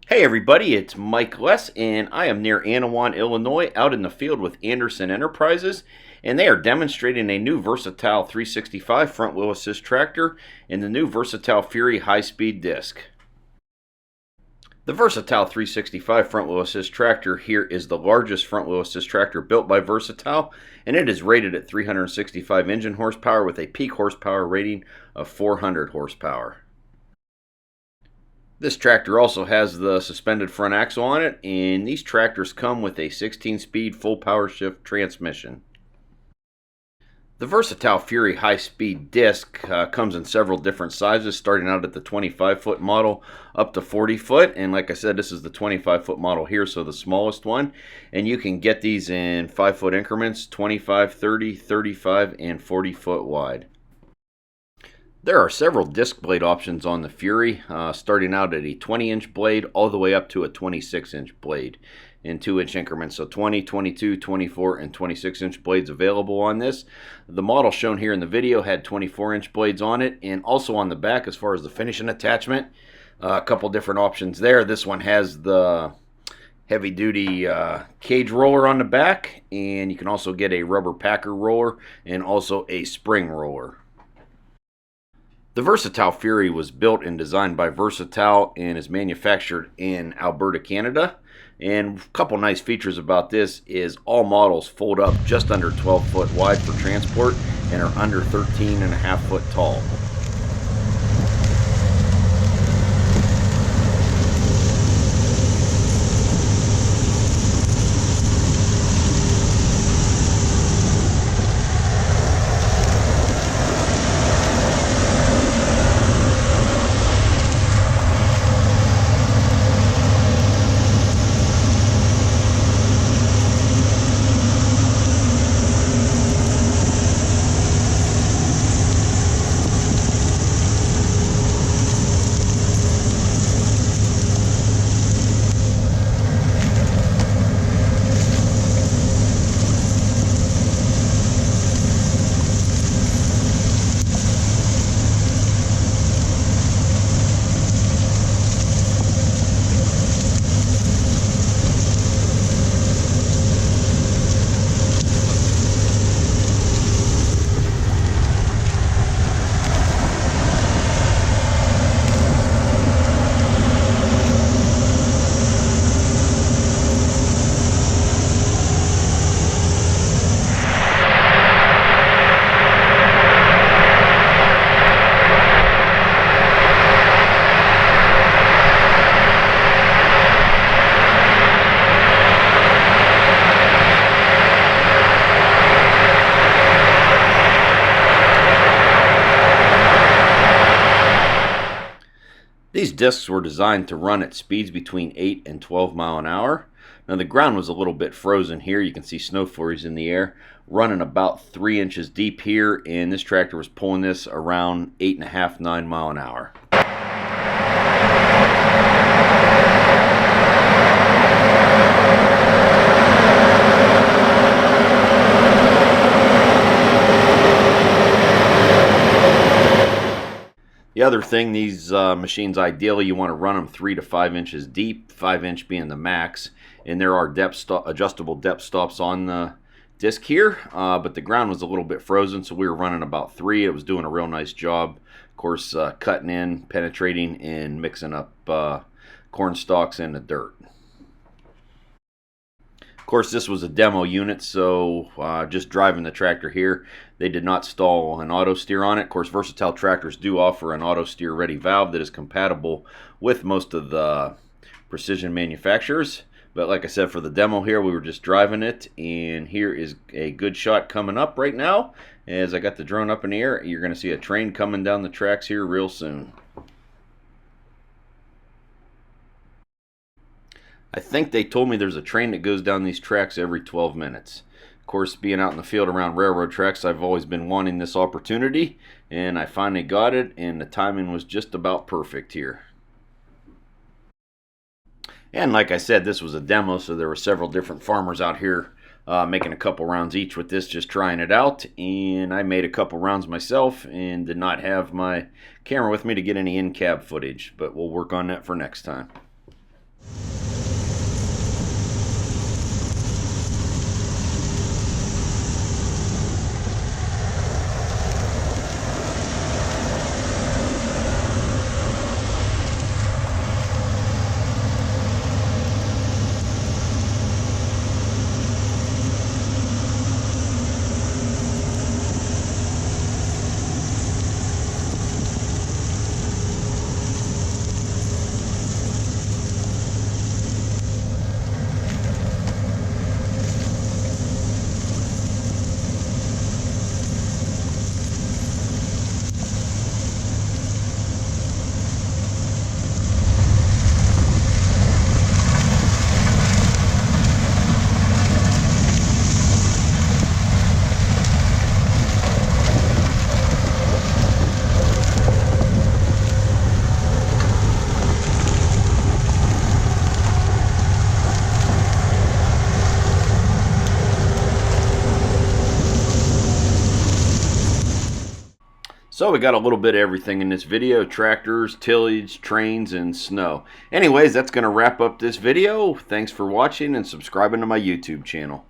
Hey everybody, it's Mike Less, and I am near Annawan, Illinois, out in the field with Anderson Enterprises, and they are demonstrating a new Versatile 365 front wheel assist tractor and the new Versatile Fury high-speed disc. The Versatile 365 front wheel assist tractor here is the largest front wheel assist tractor built by Versatile, and it is rated at 365 engine horsepower with a peak horsepower rating of 400 horsepower. This tractor also has the suspended front axle on it, and these tractors come with a 16-speed full power shift transmission. The Versatile Fury high-speed disc comes in several different sizes, starting out at the 25-foot model up to 40-foot, and like I said, this is the 25-foot model here, so the smallest one, and you can get these in 5-foot increments, 25, 30, 35, and 40-foot wide. There are several disc blade options on the Fury, starting out at a 20-inch blade all the way up to a 26-inch blade in 2-inch increments. So 20, 22, 24, and 26-inch blades available on this. The model shown here in the video had 24-inch blades on it, and also on the back as far as the finishing attachment, a couple different options there. This one has the heavy-duty cage roller on the back, and you can also get a rubber packer roller and also a spring roller. The Versatile Fury was built and designed by Versatile and is manufactured in Alberta, Canada. And a couple nice features about this is all models fold up just under 12 foot wide for transport and are under 13.5 foot tall. These discs were designed to run at speeds between 8 and 12 mile an hour. Now the ground was a little bit frozen here. You can see snow flurries in the air, running about 3 inches deep here, and this tractor was pulling this around 8.5, 9 mile an hour. The other thing, these machines, ideally you want to run them 3 to 5 inches deep, 5-inch being the max, and there are adjustable depth stops on the disc here, but the ground was a little bit frozen, so we were running about 3. It was doing a real nice job, of course, cutting in, penetrating, and mixing up corn stalks and the dirt. Of course, this was a demo unit, so just driving the tractor here, they did not install an auto steer on it. Of course, Versatile tractors do offer an auto steer ready valve that is compatible with most of the precision manufacturers. But like I said, for the demo here, we were just driving it, and here is a good shot coming up right now. As I got the drone up in the air, you're going to see a train coming down the tracks here real soon. I think they told me there's a train that goes down these tracks every 12 minutes. Of course, being out in the field around railroad tracks, I've always been wanting this opportunity, and I finally got it, and the timing was just about perfect here. And like I said, this was a demo, so there were several different farmers out here making a couple rounds each with this, just trying it out. And I made a couple rounds myself and did not have my camera with me to get any in-cab footage, but we'll work on that for next time. So we got a little bit of everything in this video: tractors, tillage, trains, and snow. Anyways, that's going to wrap up this video. Thanks for watching and subscribing to my YouTube channel.